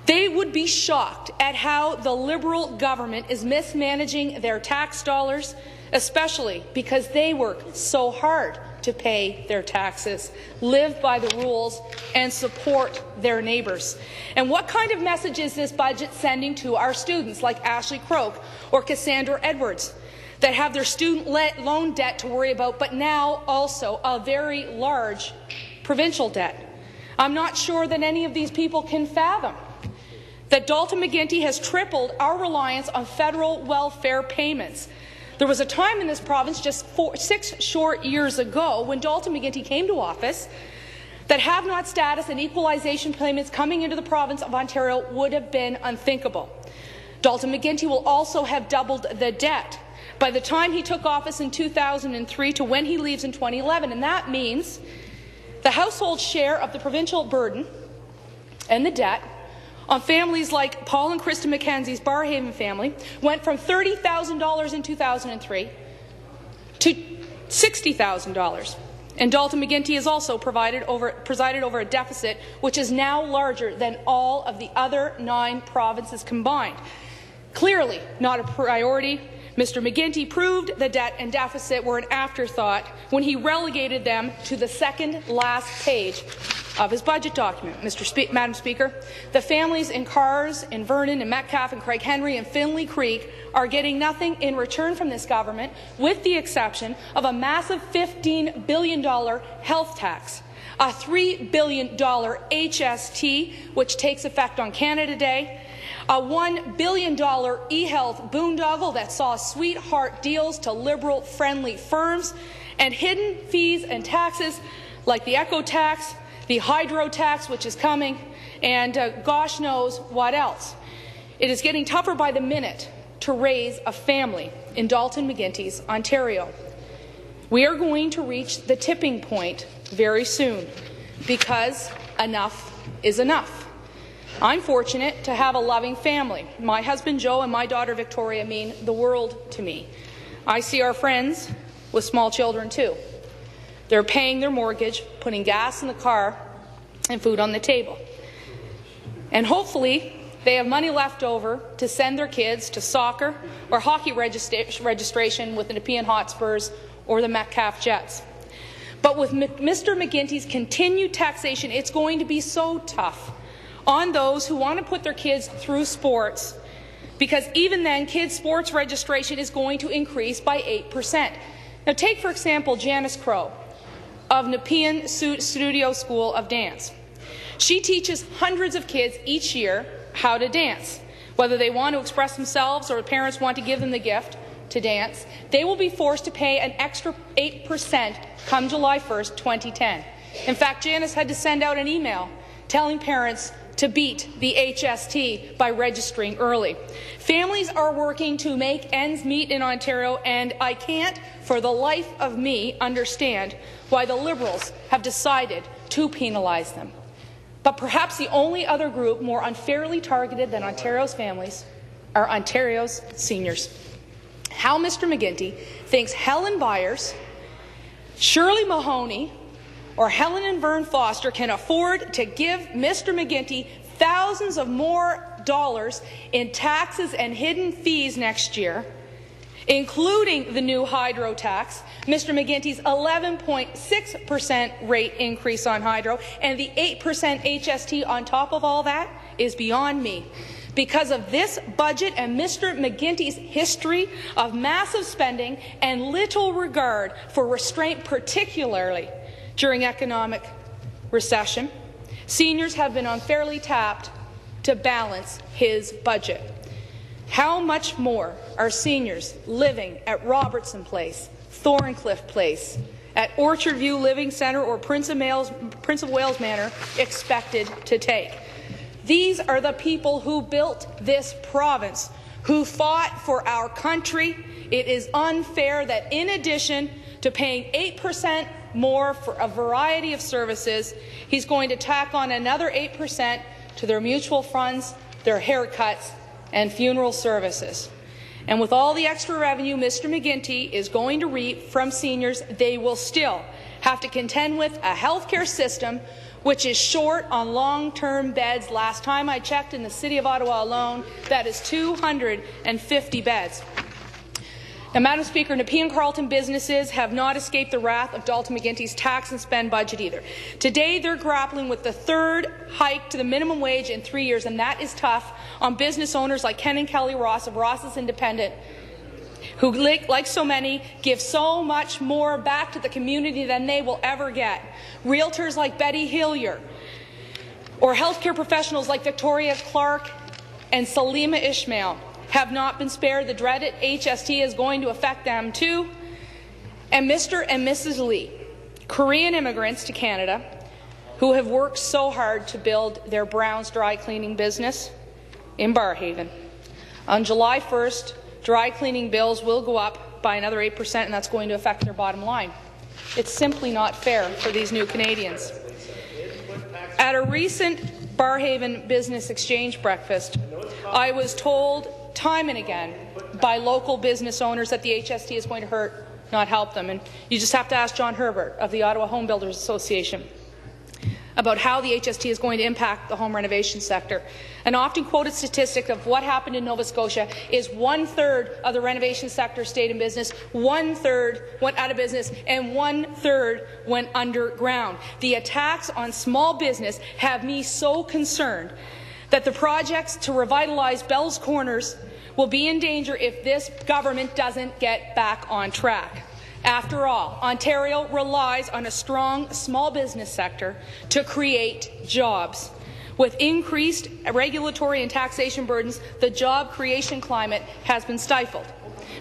They would be shocked at how the Liberal government is mismanaging their tax dollars, especially because they work so hard to pay their taxes, live by the rules, and support their neighbours. And what kind of message is this budget sending to our students like Ashley Croak or Cassandra Edwards that have their student loan debt to worry about, but now also a very large provincial debt? I'm not sure that any of these people can fathom that Dalton McGuinty has tripled our reliance on federal welfare payments. There was a time in this province just 6 short years ago when Dalton McGuinty came to office that have-not status and equalization payments coming into the province of Ontario would have been unthinkable. Dalton McGuinty will also have doubled the debt by the time he took office in 2003 to when he leaves in 2011, and that means the household share of the provincial burden and the debt on families like Paul and Krista McKenzie's Barhaven family went from $30,000 in 2003 to $60,000. And Dalton McGuinty has also presided over a deficit which is now larger than all of the other 9 provinces combined. Clearly not a priority. Mr. McGuinty proved the debt and deficit were an afterthought when he relegated them to the second-last page of his budget document. Madam Speaker, the families in Carrs, in Vernon, in Metcalfe, and Craig Henry, and Finley Creek are getting nothing in return from this government, with the exception of a massive $15 billion health tax, a $3 billion HST, which takes effect on Canada Day, a $1 billion e-health boondoggle that saw sweetheart deals to Liberal-friendly firms, and hidden fees and taxes like the eco tax, the hydro tax, which is coming, and gosh knows what else. It is getting tougher by the minute to raise a family in Dalton McGuinty's Ontario. We are going to reach the tipping point very soon because enough is enough. I'm fortunate to have a loving family. My husband Joe and my daughter Victoria mean the world to me. I see our friends with small children too. They're paying their mortgage, putting gas in the car, and food on the table. And hopefully, they have money left over to send their kids to soccer or hockey registration with the Nepean Hotspurs or the Metcalfe Jets. But with Mr. McGuinty's continued taxation, it's going to be so tough on those who want to put their kids through sports, because even then, kids' sports registration is going to increase by 8%. Now, take, for example, Janice Crow of Nepean Studio School of Dance. She teaches hundreds of kids each year how to dance. Whether they want to express themselves or parents want to give them the gift to dance, they will be forced to pay an extra 8% come July 1st, 2010. In fact, Janice had to send out an email telling parents to beat the HST by registering early. Families are working to make ends meet in Ontario, and I can't, for the life of me, understand why the Liberals have decided to penalize them. But perhaps the only other group more unfairly targeted than Ontario's families are Ontario's seniors. How Mr. McGuinty thinks Helen Byers, Shirley Mahoney, or Helen and Vern Foster can afford to give Mr. McGuinty thousands of more dollars in taxes and hidden fees next year, including the new hydro tax, Mr. McGuinty's 11.6% rate increase on hydro, and the 8% HST on top of all that is beyond me. Because of this budget and Mr. McGuinty's history of massive spending and little regard for restraint, particularly during economic recession, seniors have been unfairly tapped to balance his budget. How much more are seniors living at Robertson Place, Thorncliffe Place, at Orchard View Living Centre or Prince of Wales Manor expected to take? These are the people who built this province, who fought for our country. It is unfair that in addition to paying 8% more for a variety of services, he's going to tack on another 8% to their mutual funds, their haircuts, and funeral services. And with all the extra revenue Mr. McGuinty is going to reap from seniors, they will still have to contend with a health care system which is short on long-term beds. Last time I checked, in the City of Ottawa alone, that is 250 beds. Now, Madam Speaker, Nepean-Carleton businesses have not escaped the wrath of Dalton McGuinty's tax and spend budget either. Today, they're grappling with the third hike to the minimum wage in 3 years, and that is tough on business owners like Ken and Kelly Ross of Ross's Independent, who, like so many, give so much more back to the community than they will ever get. Realtors like Betty Hillier, or healthcare professionals like Victoria Clark and Salima Ishmael, have not been spared. The dreaded HST is going to affect them too. And Mr. and Mrs. Lee, Korean immigrants to Canada who have worked so hard to build their Brown's dry cleaning business in Barrhaven. On July 1st, dry cleaning bills will go up by another 8%, and that's going to affect their bottom line. It's simply not fair for these new Canadians. At a recent Barrhaven Business Exchange breakfast, I was told time and again by local business owners that the HST is going to hurt, not help them. And you just have to ask John Herbert of the Ottawa Home Builders Association about how the HST is going to impact the home renovation sector. An often quoted statistic of what happened in Nova Scotia is 1/3 of the renovation sector stayed in business, 1/3 went out of business, and 1/3 went underground. The attacks on small business have me so concerned that the projects to revitalize Bell's Corners will be in danger if this government doesn't get back on track. After all, Ontario relies on a strong small business sector to create jobs. With increased regulatory and taxation burdens, the job creation climate has been stifled.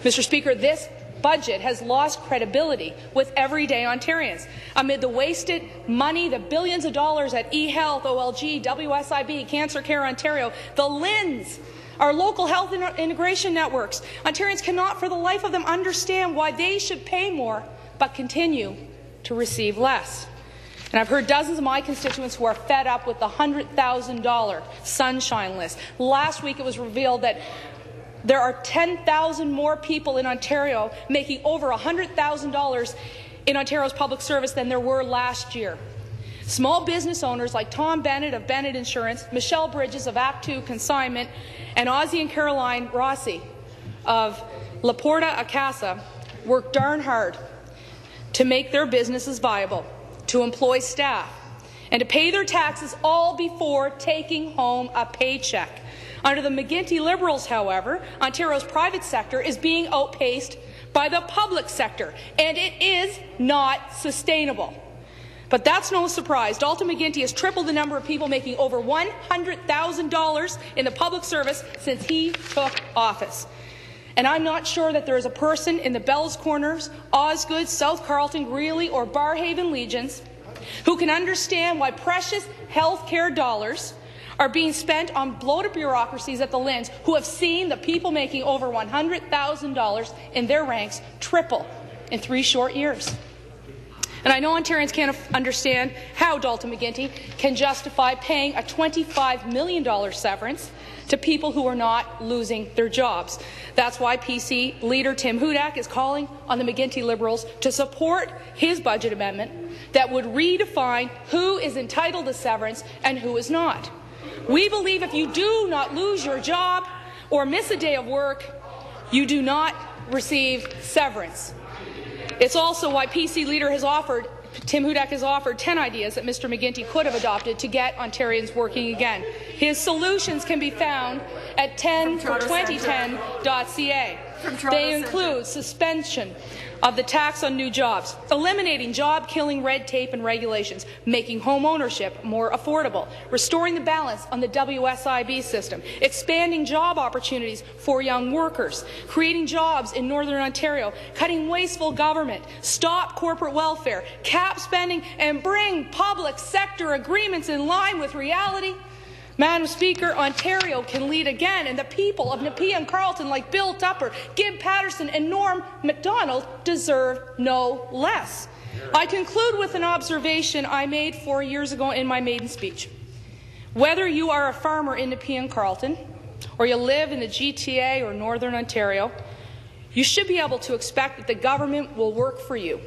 Mr. Speaker, this budget has lost credibility with everyday Ontarians. Amid the wasted money, the billions of dollars at eHealth, OLG, WSIB, Cancer Care Ontario, the LHINs, our local health integration networks, Ontarians cannot for the life of them understand why they should pay more but continue to receive less. And I've heard dozens of my constituents who are fed up with the $100,000 sunshine list. Last week it was revealed that there are 10,000 more people in Ontario making over $100,000 in Ontario's public service than there were last year. Small business owners like Tom Bennett of Bennett Insurance, Michelle Bridges of Act 2 Consignment, and Ozzie and Caroline Rossi of La Porta Acasa work darn hard to make their businesses viable, to employ staff, and to pay their taxes all before taking home a paycheck. Under the McGuinty Liberals, however, Ontario's private sector is being outpaced by the public sector, and it is not sustainable. But that's no surprise. Dalton McGuinty has tripled the number of people making over $100,000 in the public service since he took office. And I'm not sure that there is a person in the Bell's Corners, Osgood, South Carleton, Greeley, or Barrhaven Legions who can understand why precious health care dollars are being spent on bloated bureaucracies at the LHINs who have seen the people making over $100,000 in their ranks triple in 3 short years. And I know Ontarians can't understand how Dalton McGuinty can justify paying a $25 million severance to people who are not losing their jobs. That's why PC leader Tim Hudak is calling on the McGuinty Liberals to support his budget amendment that would redefine who is entitled to severance and who is not. We believe if you do not lose your job or miss a day of work, you do not receive severance. It's also why PC leader Tim Hudak has offered 10 ideas that Mr. McGuinty could have adopted to get Ontarians working again. His solutions can be found at 10for2010.ca. They include suspension of the tax on new jobs, eliminating job-killing red tape and regulations, making home ownership more affordable, restoring the balance on the WSIB system, expanding job opportunities for young workers, creating jobs in Northern Ontario, cutting wasteful government, stop corporate welfare, cap spending, and bring public sector agreements in line with reality. Madam Speaker, Ontario can lead again, and the people of Nepean-Carleton like Bill Tupper, Gib Patterson and Norm MacDonald deserve no less. I conclude with an observation I made 4 years ago in my maiden speech. Whether you are a farmer in Nepean-Carleton or you live in the GTA or Northern Ontario, you should be able to expect that the government will work for you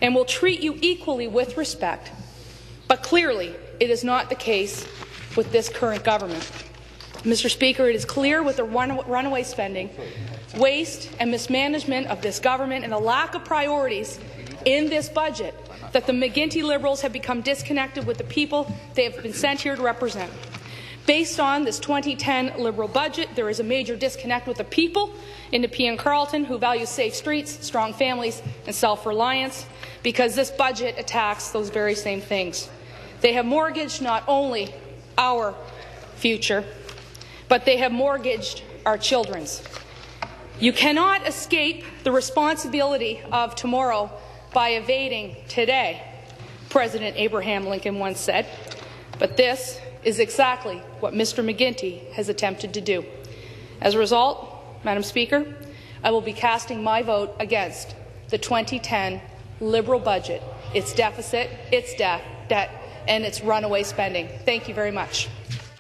and will treat you equally with respect But clearly, it is not the case with this current government. Mr. Speaker, it is clear with the runaway spending, waste and mismanagement of this government and the lack of priorities in this budget that the McGuinty Liberals have become disconnected with the people they have been sent here to represent. Based on this 2010 Liberal budget, there is a major disconnect with the people in Nepean-Carleton who value safe streets, strong families and self-reliance, because this budget attacks those very same things. They have mortgaged not only our future, but they have mortgaged our children's. You cannot escape the responsibility of tomorrow by evading today, President Abraham Lincoln once said. But this is exactly what Mr. McGuinty has attempted to do. As a result, Madam Speaker, I will be casting my vote against the 2010 Liberal budget, its deficit, its debt, and its runaway spending. Thank you very much.